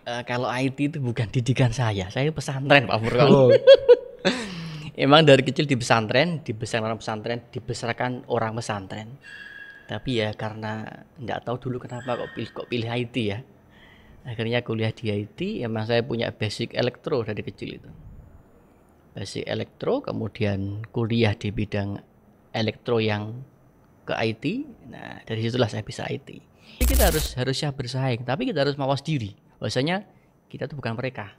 Kalau IT itu bukan didikan saya pesantren Pak Furqon. Oh, Emang dari kecil di pesantren, dibesarkan orang pesantren, dibesarkan orang pesantren. Tapi ya karena nggak tahu dulu kenapa kok pilih IT ya. Akhirnya kuliah di IT, emang saya punya basic elektro dari kecil itu. Basic elektro, kemudian kuliah di bidang elektro yang ke IT. Nah, dari situlah saya bisa IT. Jadi kita harusnya bersaing, tapi kita harus mawas diri. Bahwasanya kita tuh bukan mereka.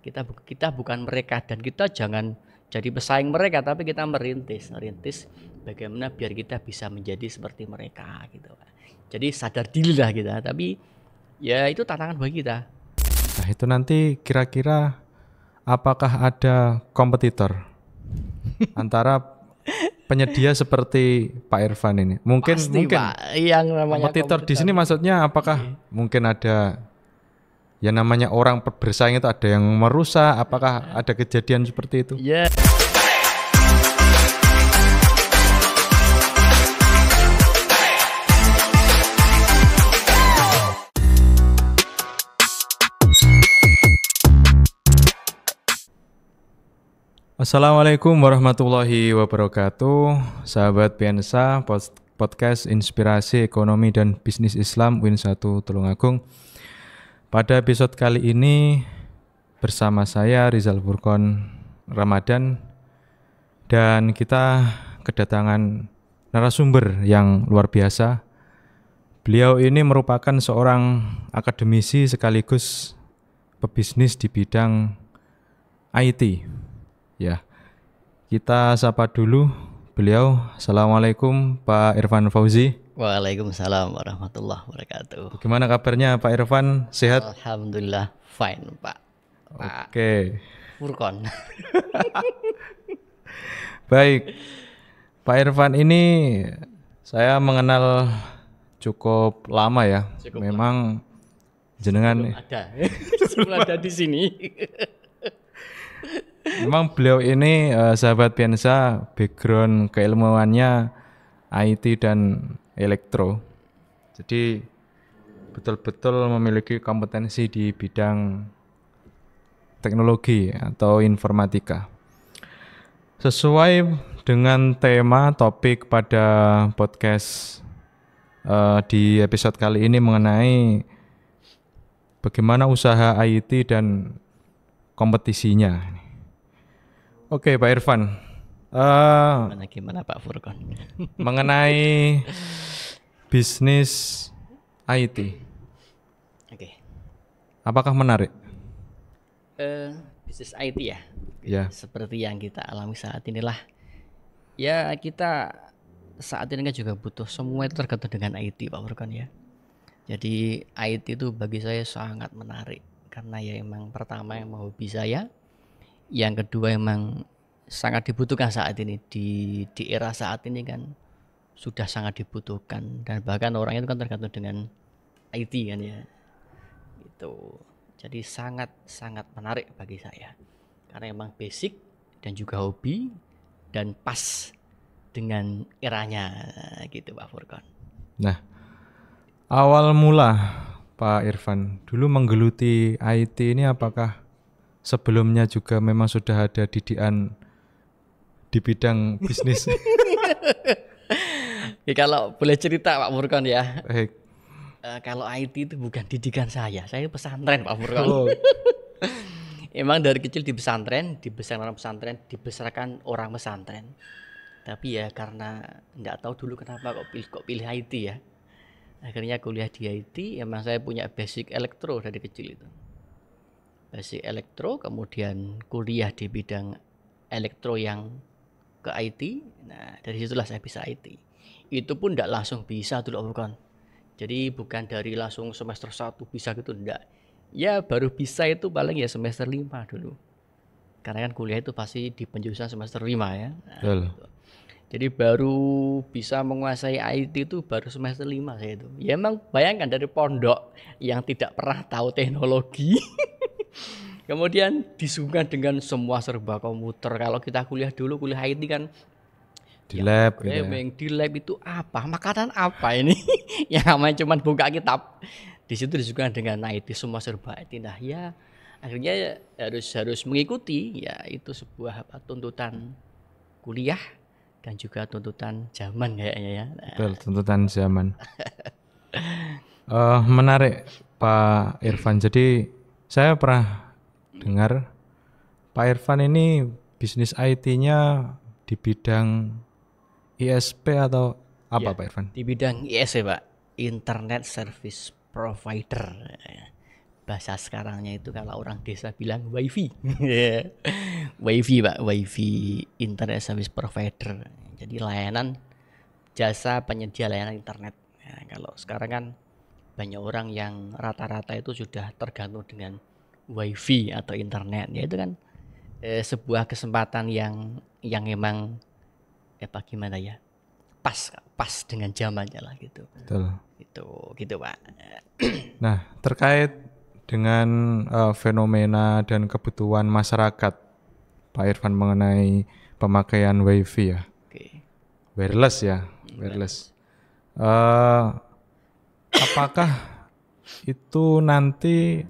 Kita bukan mereka, dan kita jangan jadi pesaing mereka, tapi kita merintis bagaimana biar kita bisa menjadi seperti mereka gitu. Jadi sadar diri lah kita, tapi ya itu tantangan bagi kita. nah itu nanti kira-kira apakah ada kompetitor antara penyedia seperti Pak Irfan ini? Mungkin Pasti, Pak, yang namanya kompetitor di sini maksudnya apakah mungkin ada yang namanya orang bersaing itu ada yang merusak? Apakah ada kejadian seperti itu? ya. Assalamualaikum warahmatullahi wabarakatuh. Sahabat Piansa, podcast Inspirasi Ekonomi dan Bisnis Islam Win1 Tulungagung. Pada episode kali ini bersama saya Rizal Furqon Ramadan, dan kita kedatangan narasumber yang luar biasa. Beliau ini merupakan seorang akademisi sekaligus pebisnis di bidang IT. Ya, kita sapa dulu beliau. Assalamualaikum Pak Irfan Fauzi. Waalaikumsalam warahmatullahi wabarakatuh. Bagaimana kabarnya Pak Irfan? Sehat? Alhamdulillah fine Pak. Oke. Furqon. Baik. Pak Irfan ini saya mengenal cukup lama ya. Memang jenengan sebelum ada di sini. Memang beliau ini sahabat Piansa, background keilmuannya IT dan elektro. Jadi betul-betul memiliki kompetensi di bidang teknologi atau informatika. Sesuai dengan tema topik pada podcast di episode kali ini mengenai bagaimana usaha IT dan kompetisinya. Oke, Pak Irfan. Gimana Pak Furqon? Mengenai bisnis IT. Oke. Apakah menarik? Bisnis IT ya. Ya. Seperti yang kita alami saat inilah. Ya, kita saat ini kan juga butuh, semua itu tergantung dengan IT Pak Furqon ya. Jadi IT itu bagi saya sangat menarik karena ya emang pertama yang hobi saya. Yang kedua emang sangat dibutuhkan saat ini di era saat ini kan sudah sangat dibutuhkan, dan bahkan orang itu kan tergantung dengan IT kan ya. Itu jadi sangat menarik bagi saya karena emang basic dan juga hobi dan pas dengan eranya gitu Pak Furqon. Nah, awal mula Pak Irfan dulu menggeluti IT ini apakah sebelumnya juga memang sudah ada didikan di bidang bisnis? Ya, kalau boleh cerita Pak Furqon ya. Baik. Kalau IT itu bukan didikan saya pesantren Pak Furqon. Oh. Emang dari kecil di pesantren, dibesarkan orang pesantren, dibesarkan orang pesantren. Tapi ya karena nggak tahu dulu kenapa kok pilih IT ya. Akhirnya kuliah di IT, emang saya punya basic elektro dari kecil itu. Basic elektro, kemudian kuliah di bidang elektro yang ke IT. Nah, dari situlah saya bisa IT. Itu pun tidak langsung bisa dulu bukan. Jadi bukan dari langsung semester 1 bisa gitu, enggak. Ya baru bisa itu paling ya semester 5 dulu. Karena kan kuliah itu pasti di penjurusan semester 5 ya. Nah, gitu. Jadi baru bisa menguasai IT itu baru semester 5 saya itu. Ya emang bayangkan dari pondok yang tidak pernah tahu teknologi. Kemudian disuguhkan dengan semua serba komputer. Kalau kita kuliah dulu, kuliah IT kan di lab gitu ya. Di lab itu apa? Makanan apa ini? Yang namanya cuma buka kitab. Di situ disuguhkan dengan IT, semua serba IT. Nah ya akhirnya harus mengikuti, ya itu sebuah tuntutan kuliah dan juga tuntutan zaman kayaknya ya. Betul, tuntutan zaman. Menarik Pak Irfan. Jadi saya pernah dengar Pak Irfan ini bisnis IT-nya di bidang ISP atau apa Ya, Pak Irfan? di bidang IS ya Pak, Internet Service Provider. Bahasa sekarangnya itu kalau orang desa bilang WiFi. WiFi Pak, WiFi Internet Service Provider. Jadi layanan jasa penyedia layanan internet. Ya, kalau sekarang kan banyak orang yang rata-rata itu sudah tergantung dengan WiFi atau internet. Ya itu kan sebuah kesempatan yang emang gimana ya? Pas dengan zamannya lah gitu. Betul. Gitu Pak. Nah, terkait dengan fenomena dan kebutuhan masyarakat Pak Irfan mengenai pemakaian WiFi ya, Oke. wireless ya, wireless. Apakah itu nanti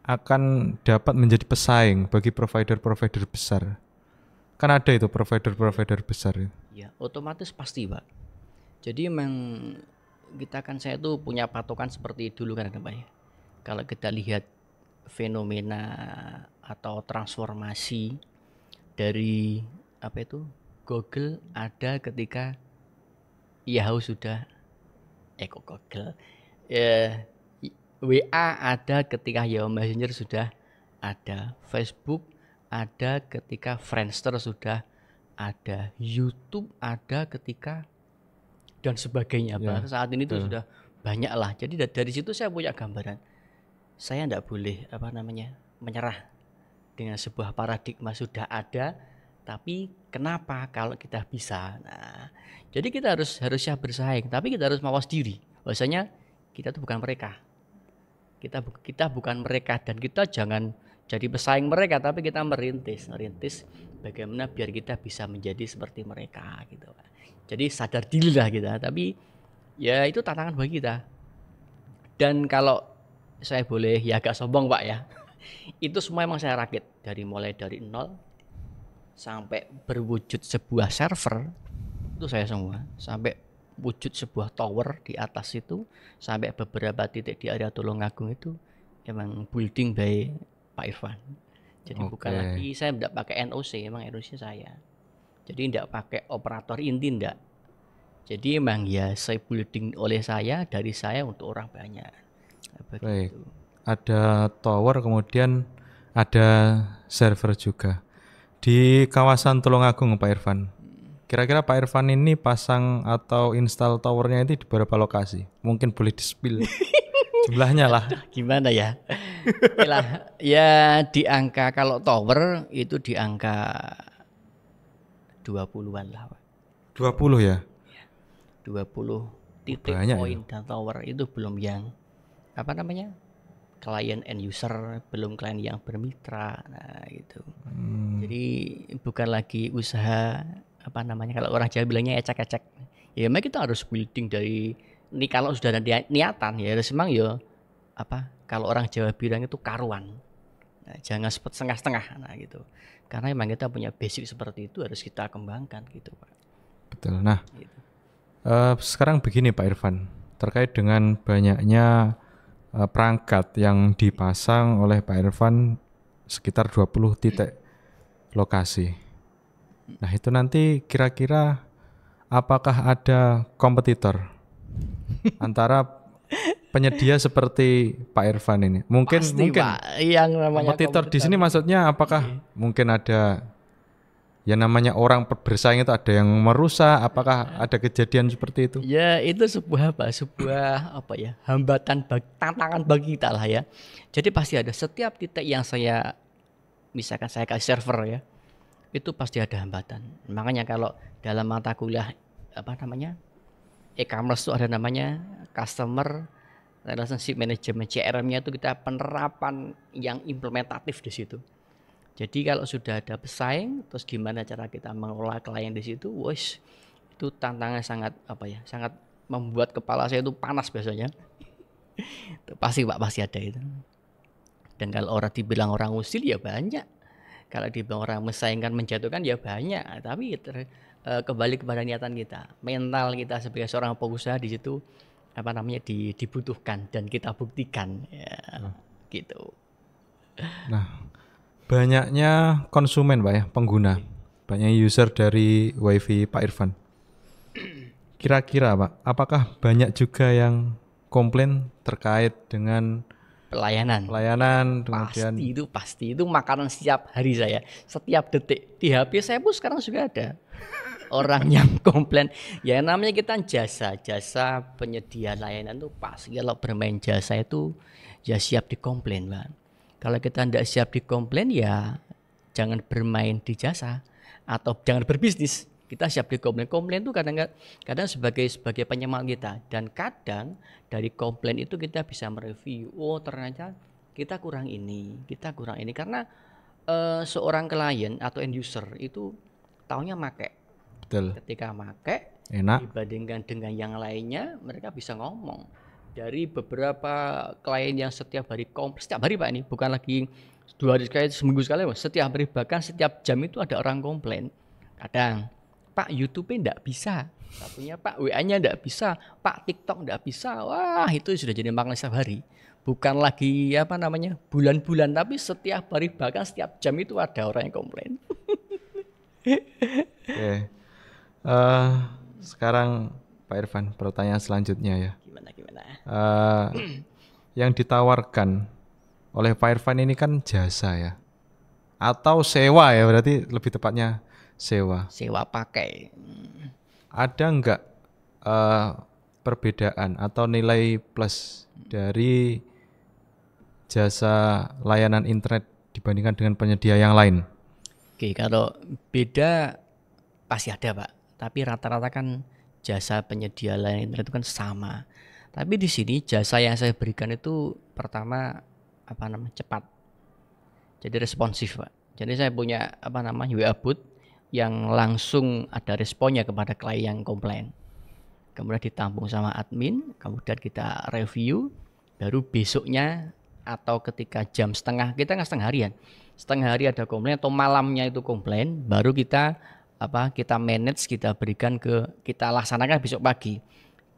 akan dapat menjadi pesaing bagi provider-provider besar? Kan ada itu provider-provider besar itu. Ya, otomatis pasti Pak. Jadi memang saya tuh punya patokan seperti dulu kan Pak ya. Kalau kita lihat fenomena atau transformasi dari Google ada ketika Yahoo sudah Google WA ada ketika Yahoo Messenger sudah ada, Facebook ada ketika Friendster sudah ada, YouTube ada ketika dan sebagainya. Bahkan saat ini tuh sudah banyak lah. Jadi dari situ saya punya gambaran. Saya tidak boleh menyerah dengan sebuah paradigma sudah ada, tapi kenapa kalau kita bisa? Nah, jadi kita harus siap bersaing, tapi kita harus mawas diri. Bahwasanya kita itu bukan mereka. Kita bukan mereka dan kita jangan jadi pesaing mereka, tapi kita merintis bagaimana biar kita bisa menjadi seperti mereka gitu. Jadi sadar diri lah kita, tapi ya itu tantangan bagi kita. Dan kalau saya boleh ya agak sombong Pak ya, itu semua emang saya rakit mulai dari nol sampai berwujud sebuah server itu saya semua, sampai wujud sebuah tower di atas itu, sampai beberapa titik di area Tulungagung itu emang building by Pak Irfan. Jadi bukan lagi saya tidak pakai NOC, emang NOC saya. Jadi tidak pakai operator inti, tidak. Jadi emang ya saya building oleh saya, dari saya untuk orang banyak. Baik. Ada tower, kemudian ada server juga di kawasan Tulungagung Pak Irfan. Kira-kira Pak Irfan ini pasang atau install towernya itu di beberapa lokasi? Mungkin boleh di-spill jumlahnya lah. Gimana ya? Ya di angka, kalau tower itu di angka 20-an lah Pak. 20 ya? 20 titik poin dan tower itu belum yang klien end user, belum klien yang bermitra. Nah gitu. Jadi bukan lagi usaha kalau orang Jawa bilangnya ecek-ecek. Ya memang kita harus building dari ini, kalau sudah ada niatan ya harus memang ya kalau orang Jawa bilang itu karuan. Nah, jangan setengah-setengah gitu. Karena memang kita punya basic seperti itu, harus kita kembangkan gitu Pak. Betul. Nah, gitu. Sekarang begini Pak Irfan, terkait dengan banyaknya perangkat yang dipasang oleh Pak Irfan sekitar 20 titik lokasi. Nah itu nanti kira-kira apakah ada kompetitor antara penyedia seperti Pak Irfan ini? Mungkin Pak, yang namanya kompetitor di sini maksudnya apakah mungkin ada yang namanya orang bersaing itu ada yang merusak? Apakah ada kejadian seperti itu? Ya itu sebuah hambatan, tantangan bagi kita lah ya. Jadi pasti ada, setiap titik yang misalkan saya kasih server ya, itu pasti ada hambatan. Makanya kalau dalam mata kuliah e-commerce itu ada namanya customer relationship management, CRM-nya itu kita penerapan yang implementatif di situ. Jadi kalau sudah ada pesaing, terus gimana cara kita mengelola klien di situ, itu tantangan sangat sangat membuat kepala saya itu panas biasanya. Itu pasti Pak, pasti ada itu. Dan kalau orang dibilang orang usil ya banyak. Kalau dibilang orang mesaingkan, menjatuhkan ya banyak. Tapi kembali kepada niatan kita, mental kita sebagai seorang pengusaha di situ apa namanya dibutuhkan dan kita buktikan ya, gitu. Nah, banyaknya konsumen Pak ya, pengguna, banyak user dari WiFi Pak Irfan. Kira-kira Pak, apakah banyak juga yang komplain terkait dengan Pelayanan kemudian pasti itu makanan setiap hari saya, setiap detik di HP saya pun sekarang juga ada orang yang komplain. Ya namanya kita jasa penyedia layanan tuh pasti kalau bermain jasa itu ya siap dikomplain Bang. Kalau kita tidak siap dikomplain ya jangan bermain di jasa atau jangan berbisnis. Kita siap dikomplain. Komplain itu kadang sebagai penyemangat kita, dan kadang dari komplain itu kita bisa mereview. Oh ternyata kita kurang ini karena seorang klien atau end user itu taunya make. betul Ketika make enak. dibandingkan dengan yang lainnya, mereka bisa ngomong. Dari beberapa klien yang setiap hari komplain, setiap hari Pak, ini bukan lagi 2 hari sekali, seminggu sekali, setiap hari, bahkan setiap jam itu ada orang komplain. Kadang Pak YouTube-nya enggak bisa, satunya Pak WA-nya enggak bisa, Pak TikTok enggak bisa. Wah itu sudah jadi makna setiap hari. Bukan lagi apa namanya bulan-bulan, tapi setiap hari bahkan setiap jam itu ada orang yang komplain. Oke. Sekarang Pak Irfan, pertanyaan selanjutnya ya. Gimana? Yang ditawarkan oleh Pak Irfan ini kan jasa ya, atau sewa ya, berarti lebih tepatnya sewa. Sewa pakai. Ada enggak perbedaan atau nilai plus dari jasa layanan internet dibandingkan dengan penyedia yang lain? Oke, kalau beda pasti ada Pak. Tapi rata-rata kan jasa penyedia layanan internet itu kan sama. Tapi di sini jasa yang saya berikan itu pertama apa namanya cepat. Jadi responsif Pak. Jadi saya punya apa namanya WA bot yang langsung ada responnya kepada klien yang komplain. Kemudian ditampung sama admin, kemudian kita review, baru besoknya atau ketika jam setengah, kita nggak setengah harian. Setengah hari ada komplain atau malamnya itu komplain, baru kita manage, kita berikan kita laksanakan besok pagi.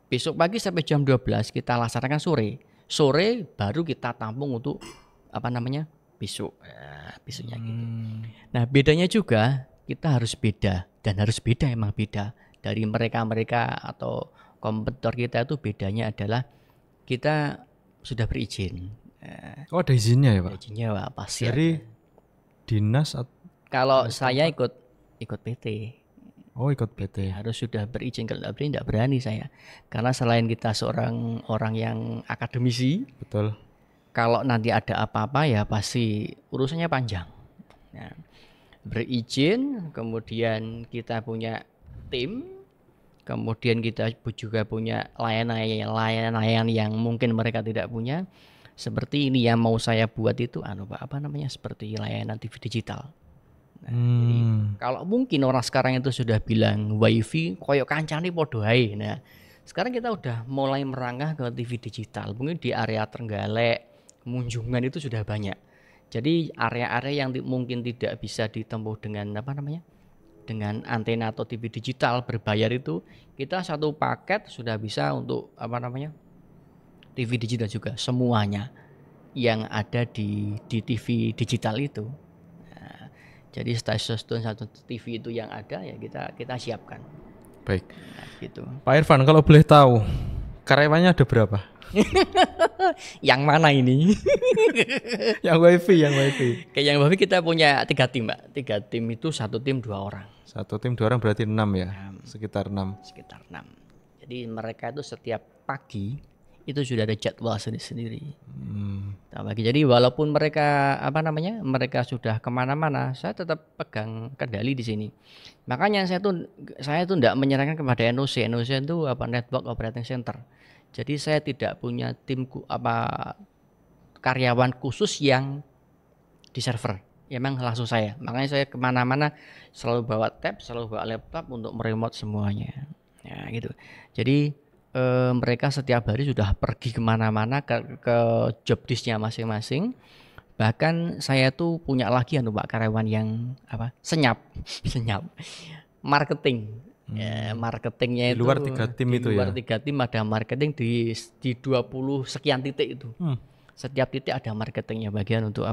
Besok pagi sampai jam 12 kita laksanakan sore. Sore baru kita tampung untuk apa namanya? Besoknya gitu. Nah, bedanya juga kita harus beda, dan harus beda, emang beda dari mereka atau kompetitor kita. Itu bedanya adalah kita sudah berizin. Oh ada izinnya ya Pak? Izinnya Pak, pasti dari ada. Dinas Kalau saya ikut PT. Oh ikut PT. Harus sudah berizin, kalau tidak berani saya. Karena selain kita seorang orang yang akademisi, Betul. kalau nanti ada apa-apa ya pasti urusannya panjang. Nah, berizin, kemudian kita punya tim, kemudian kita juga punya layanan yang mungkin mereka tidak punya. Seperti ini yang mau saya buat itu Pak, apa namanya, seperti layanan TV digital. Nah, jadi kalau mungkin orang sekarang itu sudah bilang WiFi koyo kancane podo ae. Nah, sekarang kita udah mulai merangkak ke TV digital. Mungkin di area Trenggalek, Munjungan itu sudah banyak. Jadi area-area yang mungkin tidak bisa ditempuh dengan apa namanya? Dengan antena atau TV digital berbayar itu, kita satu paket sudah bisa untuk apa namanya? TV digital juga semuanya yang ada di TV digital itu. Nah, jadi stasiun satu TV itu yang ada ya kita siapkan. Baik. Nah, gitu. Pak Irfan, kalau boleh tahu karyawannya ada berapa? Yang mana ini? yang WiFi. Kayak yang WiFi kita punya 3 tim Mbak. 3 tim itu, satu tim 2 orang. Satu tim 2 orang berarti 6 ya? Sekitar 6. Jadi mereka itu setiap pagi itu sudah ada jadwal sendiri. Jadi walaupun mereka mereka sudah kemana-mana, saya tetap pegang kendali di sini. Makanya saya tuh tidak menyerahkan kepada NOC. NOC itu Network Operating Center. Jadi saya tidak punya tim karyawan khusus yang di server. Emang langsung saya. Makanya saya kemana-mana selalu bawa tab, selalu bawa laptop untuk meremote semuanya. Ya gitu. Jadi mereka setiap hari sudah pergi kemana-mana ke job desk-nya masing-masing. Bahkan saya tuh punya lagi Pak karyawan yang senyap senyap marketing. Marketingnya Di luar 3 tim di itu luar ya? 3 tim ada marketing di 20 sekian titik itu. Setiap titik ada marketingnya bagian untuk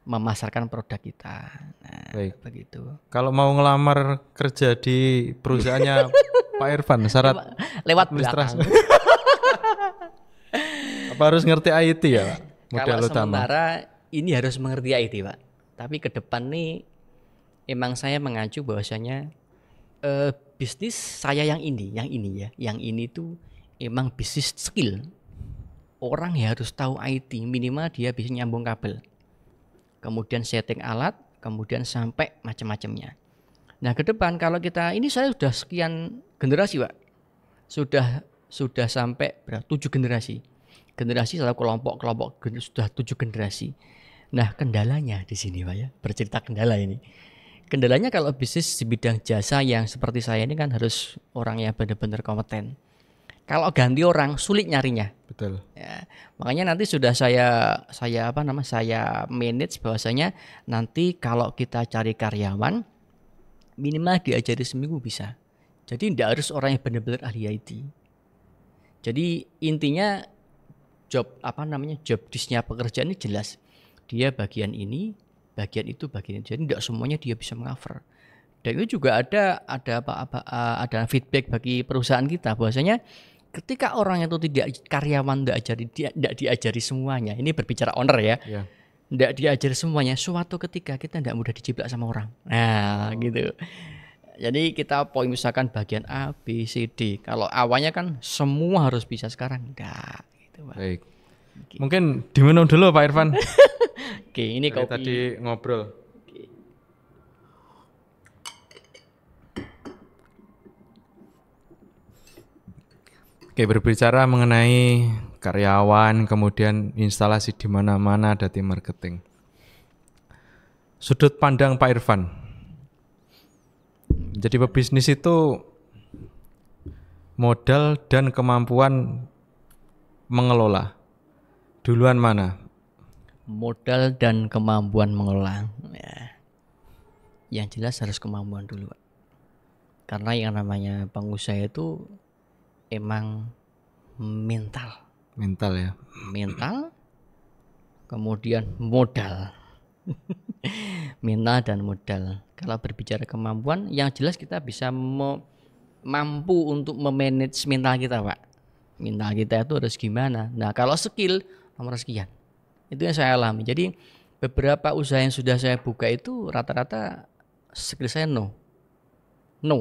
memasarkan produk kita. Nah, Baik. begitu. Kalau mau ngelamar kerja di perusahaannya Pak Irfan, syarat Lewat administrasi. belakang. Apa harus ngerti IT ya, Pak? Modal Kalau utama. sementara ini harus mengerti IT, Pak. Tapi ke depan nih emang saya mengacu bahwasanya bisnis saya yang ini ya, yang ini tuh emang bisnis skill. Orang ya harus tahu IT, minimal dia bisa nyambung kabel. Kemudian setting alat, kemudian sampai macam-macamnya. Nah, ke depan kalau kita ini saya sudah sekian generasi, Pak. Sudah sampai 7 generasi. Generasi satu kelompok sudah 7 generasi. Nah, kendalanya di sini, Pak ya. Bercerita kendala ini. Kendalanya kalau bisnis di bidang jasa yang seperti saya ini kan harus orang yang benar-benar kompeten. Kalau ganti orang sulit nyarinya. Betul. Ya, makanya nanti sudah saya manage bahwasanya nanti kalau kita cari karyawan minimal diajari seminggu bisa. Jadi tidak harus orang yang benar-benar ahli IT. Jadi intinya job desk-nya pekerjaan ini jelas. Dia bagian ini, bagian itu, bagian itu. Jadi tidak semuanya dia bisa meng-cover. Dan itu juga ada feedback bagi perusahaan kita bahwasanya ketika orang itu karyawan tidak diajari semuanya. Ini berbicara owner ya. Yeah. Tidak diajari semuanya. Suatu ketika kita tidak mudah dijiplak sama orang. Nah, gitu. Jadi kita poin misalkan bagian A, B, C, D. Kalau awalnya kan semua harus bisa sekarang. Enggak. Gitu, Pak. Baik. Mungkin diminum dulu Pak Irfan. Oke, ini kopi. Tadi ngobrol. Oke, berbicara mengenai karyawan, kemudian instalasi di mana-mana ada tim marketing. Sudut pandang Pak Irfan. Jadi pebisnis itu modal dan kemampuan mengelola. Duluan mana? Modal dan kemampuan mengelola. Ya. Yang jelas harus kemampuan dulu, Pak. Karena yang namanya pengusaha itu emang mental ya. Mental, kemudian modal. Mental dan modal. Kalau berbicara kemampuan, yang jelas kita bisa mampu untuk memanage mental kita, Pak. Mental kita itu harus gimana? Nah, kalau skill nomor sekian. Itu yang saya alami. Jadi beberapa usaha yang sudah saya buka itu rata-rata skill saya no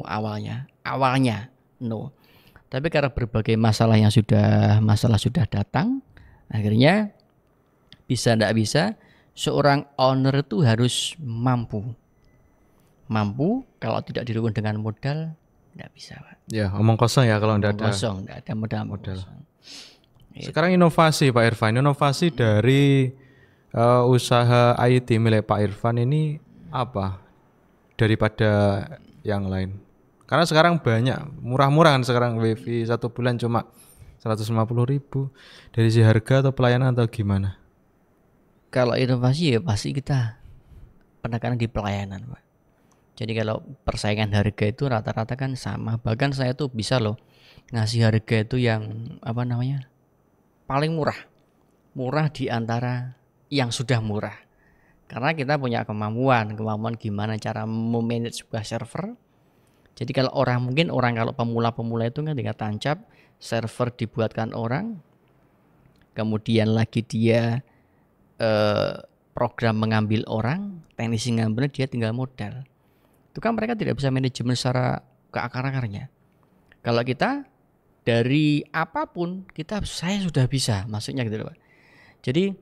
awalnya no. Tapi karena berbagai masalah sudah datang, akhirnya tidak bisa seorang owner itu harus mampu. Kalau tidak didukung dengan modal tidak bisa, Pak. Ya, omong kosong ya kalau tidak ada. Kosong, tidak ada modal. Sekarang inovasi Pak Irfan, inovasi dari usaha IT milik Pak Irfan ini apa daripada yang lain? Karena sekarang banyak murah-murah kan sekarang WiFi 1 bulan cuma 150.000. Dari si harga atau pelayanan atau gimana? Kalau inovasi ya pasti kita penekanan di pelayanan, Pak. Jadi kalau persaingan harga itu rata-rata kan sama. Bahkan saya tuh bisa loh ngasih harga itu yang paling murah. Murah di antara yang sudah murah. Karena kita punya kemampuan gimana cara memanage sebuah server. Jadi kalau kalau pemula itu kan tinggal tancap, server dibuatkan orang. Kemudian lagi dia program mengambil orang, teknisi ngambil, dia tinggal modal. Itu kan mereka tidak bisa manajemen secara ke akar-akarnya. Kalau kita dari apapun saya sudah bisa, maksudnya gitu loh, Pak. Jadi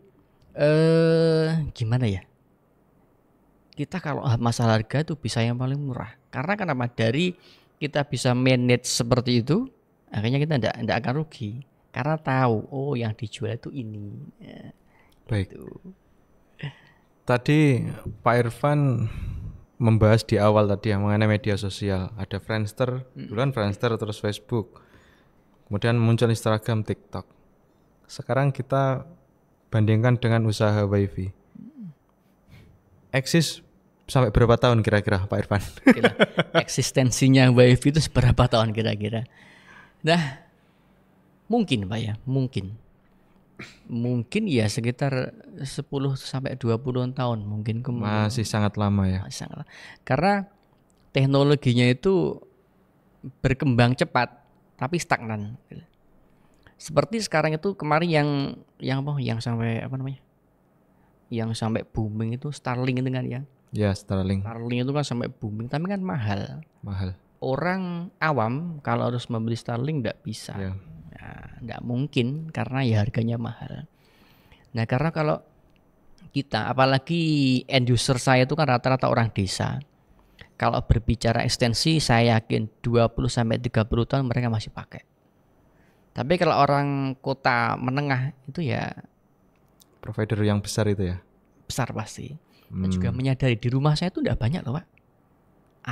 gimana ya? Kita kalau masalah harga itu bisa yang paling murah. Karena kenapa? Dari kita bisa manage seperti itu, akhirnya kita tidak akan rugi. Karena tahu, yang dijual itu ini. Ya, baik. gitu. Tadi Pak Irfan membahas di awal tadi yang mengenai media sosial. Ada Friendster, duluan Friendster terus Facebook. kemudian muncul Instagram, TikTok. Sekarang kita bandingkan dengan usaha WiFi. Eksis sampai berapa tahun kira-kira Pak Irfan? Gila, eksistensinya WiFi itu seberapa tahun kira-kira? Nah, mungkin Pak ya, mungkin ya sekitar 10 sampai 20 tahun mungkin Masih sangat lama ya. sangat. Karena teknologinya itu berkembang cepat tapi stagnan. Seperti sekarang itu kemarin yang sampai apa namanya? Yang sampai booming itu Starlink itu kan ya. Ya, Starlink. Starlink itu kan sampai booming tapi kan mahal. Mahal. Orang awam kalau harus membeli Starlink enggak bisa. Ya. Nah, enggak mungkin karena ya harganya mahal. Nah, karena kalau kita apalagi end user saya itu kan rata-rata orang desa. Kalau berbicara ekstensi saya yakin 20 sampai 30 tahun mereka masih pakai. Tapi kalau orang kota menengah itu ya Provider yang besar itu ya. besar pasti. Dan juga menyadari di rumah saya itu enggak banyak loh Pak.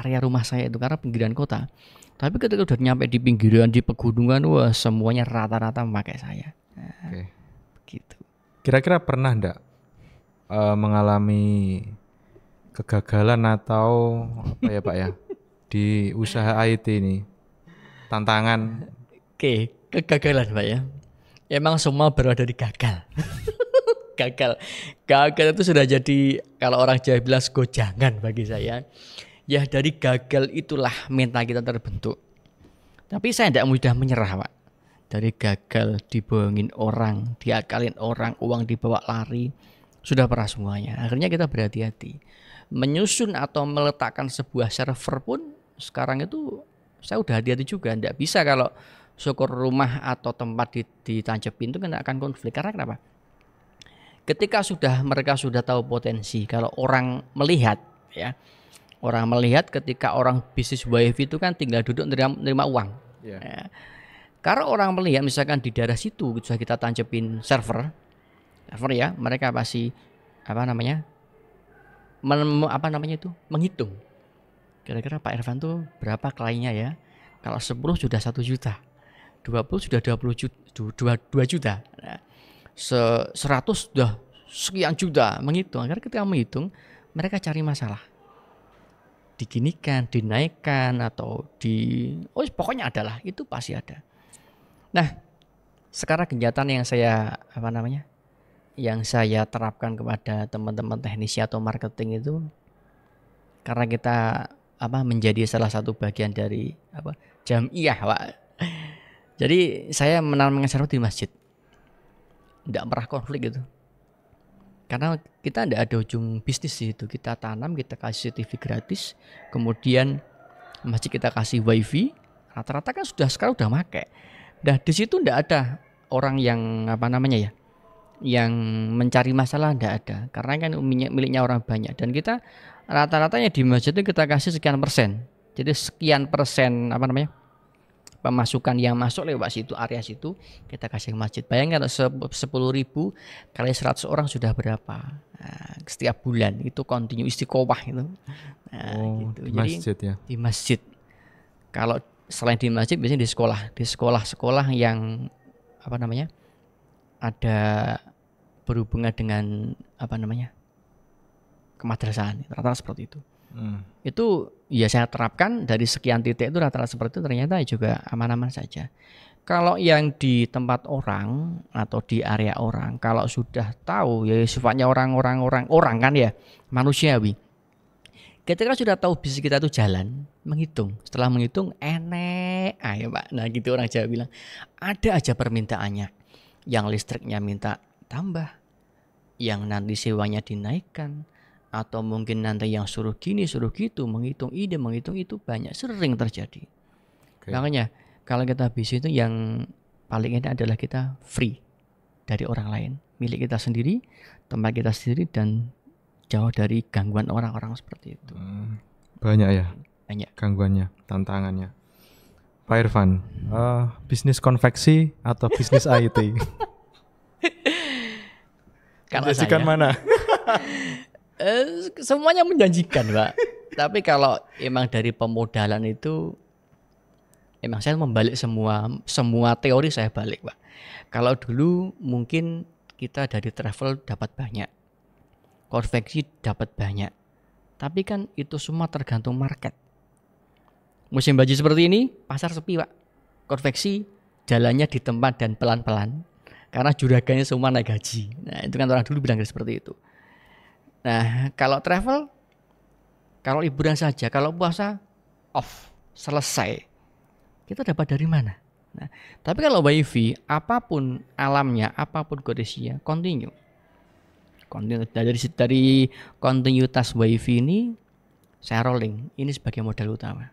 Area rumah saya itu karena pinggiran kota. Tapi ketika udah nyampe di pinggiran di pegunungan, wah semuanya rata-rata memakai saya. Nah, Oke. begitu. Kira-kira pernah enggak mengalami kegagalan atau apa ya Pak ya di usaha IT ini? Tantangan. Oke, kegagalan Pak ya. Emang semua berawal dari gagal. Gagal itu sudah jadi kalau orang Jawa bilang gojangan bagi saya. Ya dari gagal itulah mental kita terbentuk. Tapi saya tidak mudah menyerah Pak. Dari gagal dibohongin orang, diakalin orang, uang dibawa lari. Sudah pernah semuanya. Akhirnya kita berhati-hati. Menyusun atau meletakkan sebuah server pun sekarang itu saya udah hati-hati juga. Tidak bisa kalau syukur rumah atau tempat ditancepin itu kan akan konflik. Karena kenapa? Ketika mereka sudah tahu potensi, kalau orang melihat ya, orang melihat ketika orang bisnis WiFi itu kan tinggal duduk nerima uang. Yeah. Ya. Karena orang melihat misalkan di daerah situ sudah kita tancepin server ya, mereka pasti menghitung. Kira-kira Pak Irfan tuh berapa kliennya ya? Kalau 10 sudah 1 juta, 20 sudah 2 juta. Nah, 100 sudah sekian juta menghitung. Akhirnya ketika menghitung mereka cari masalah. Diginikan, dinaikkan atau pokoknya adalah itu pasti ada. Nah, sekarang kegiatan yang saya terapkan kepada teman-teman teknisi atau marketing itu karena kita menjadi salah satu bagian dari jamiah Pak. Jadi saya menanamkan server di masjid. Tidak pernah konflik gitu. Karena kita tidak ada ujung bisnis di situ. Kita tanam, kita kasih TV gratis, kemudian masjid kita kasih WiFi. Rata-rata kan sekarang udah pakai. Nah di situ tidak ada orang yang yang mencari masalah, tidak ada. Karena kan miliknya orang banyak. Dan kita rata-ratanya di masjid itu kita kasih sekian persen. Jadi sekian persen pemasukan yang masuk lewat situ, area situ kita kasih ke masjid. Bayangkan 10.000 kali 100 orang sudah berapa? Nah, setiap bulan itu kontinu istiqomah itu. Nah, gitu. Di masjid ya. Di masjid. Kalau selain di masjid biasanya di sekolah yang ada berhubungan dengan kemadrasahan. Rata-rata seperti itu. Itu ya saya terapkan dari sekian titik itu rata-rata seperti itu, ternyata juga aman-aman saja. Kalau yang di tempat orang atau di area orang, kalau sudah tahu ya sifatnya orang kan ya manusiawi. Ketika sudah tahu bisnis kita itu jalan, menghitung. Setelah menghitung enek ayo Pak. Nah gitu orang Jawa bilang. Ada aja permintaannya. Yang listriknya minta tambah, yang nanti sewanya dinaikkan, atau mungkin nanti yang suruh gini suruh gitu, menghitung ide menghitung itu banyak, sering terjadi. Makanya kalau kita bisnis itu yang paling enak adalah kita free dari orang lain, milik kita sendiri, tempat kita sendiri, dan jauh dari gangguan orang-orang seperti itu. Banyak ya banyak gangguannya, tantangannya. Pak Irfan, bisnis konveksi atau bisnis IT? Kalau menjanjikan saya, mana? Semuanya menjanjikan Pak. Tapi kalau emang dari pemodalan itu Emang saya membalik semua teori saya balik, Pak. Kalau dulu mungkin kita dari travel dapat banyak, konveksi dapat banyak, tapi kan itu semua tergantung market. Musim baju seperti ini pasar sepi, Pak. Konveksi jalannya di tempat dan pelan-pelan karena juragannya semua naik gaji. Nah itu kan orang dulu bilang seperti itu. Nah kalau travel, kalau liburan saja, kalau puasa off, selesai. Kita dapat dari mana? Nah, tapi kalau wifi, apapun alamnya, apapun kondisinya, continue. Dari kontinuitas wifi ini, saya rolling. Ini sebagai modal utama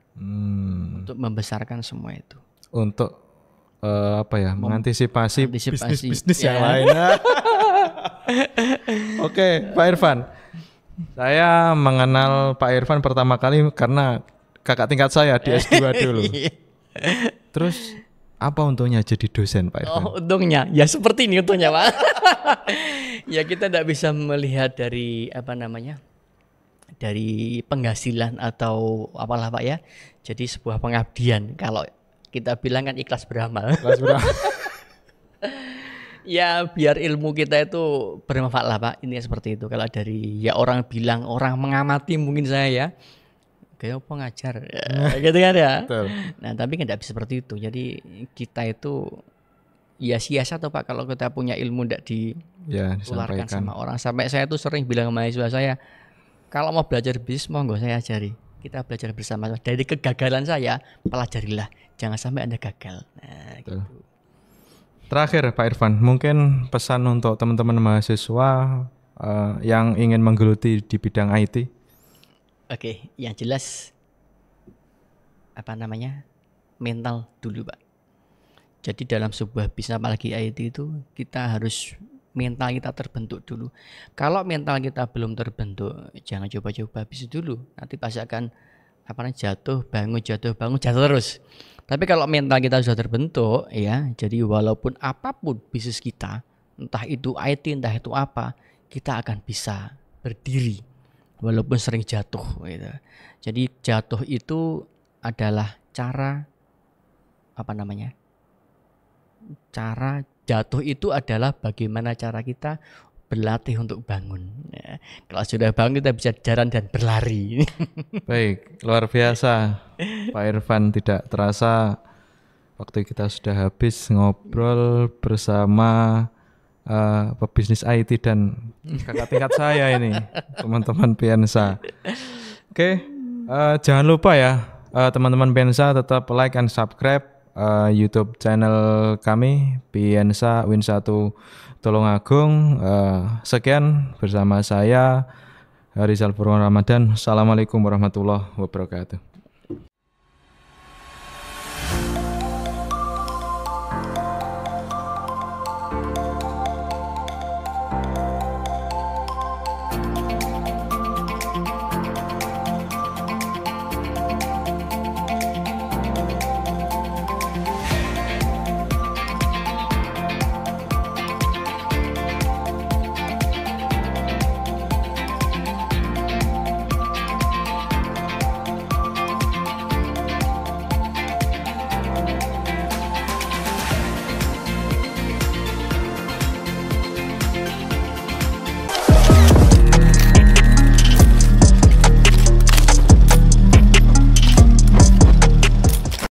untuk membesarkan semua itu. Untuk mengantisipasi bisnis yang ya. lain. Oke, Pak Irfan. Saya mengenal Pak Irfan pertama kali karena kakak tingkat saya di S2 dulu. Terus apa untungnya jadi dosen, Pak Irfan? Oh, untungnya ya seperti ini untungnya, Pak. Ya kita tidak bisa melihat dari dari penghasilan atau apalah, Pak ya. Jadi sebuah pengabdian. Kalau kita bilang kan ikhlas beramal. Ikhlas beramal. Ya biar ilmu kita itu bermanfaat lah, Pak. Ini seperti itu. Kalau dari ya orang bilang, orang mengamati mungkin saya ya. Kayak pengajar gitu kan ya. Betul. Nah tapi kan tidak bisa seperti itu. Jadi kita itu ya sia-sia tuh, Pak, kalau kita punya ilmu tidak ditularkan sama orang. Sampai saya tuh sering bilang ke mahasiswa saya, kalau mau belajar bisnis monggo saya ajari. Kita belajar bersama. Dari kegagalan saya pelajarilah. Jangan sampai Anda gagal. Nah, gitu. Terakhir Pak Irfan, mungkin pesan untuk teman-teman mahasiswa yang ingin menggeluti di bidang IT. Oke, yang jelas mental dulu, Pak. Jadi dalam sebuah bisnis apalagi IT itu kita harus mental kita terbentuk dulu. Kalau mental kita belum terbentuk, jangan coba-coba bisnis dulu. Nanti pasti akan jatuh bangun jatuh terus. Tapi kalau mental kita sudah terbentuk ya, jadi walaupun apapun bisnis kita, entah itu IT, entah itu apa, kita akan bisa berdiri. Walaupun sering jatuh gitu. Jadi jatuh itu adalah cara jatuh itu adalah bagaimana cara kita berlatih untuk bangun. Ya, kalau sudah bangun kita bisa jalan dan berlari. Baik, luar biasa Pak Irfan. Tidak terasa waktu kita sudah habis ngobrol bersama pebisnis IT dan kakak tingkat saya ini, teman-teman Piensa. Oke, jangan lupa ya teman-teman Piensa tetap like and subscribe YouTube channel kami Piensa Win1 Tulungagung. Sekian bersama saya Rizal Purwan Ramadan. Assalamualaikum warahmatullahi wabarakatuh.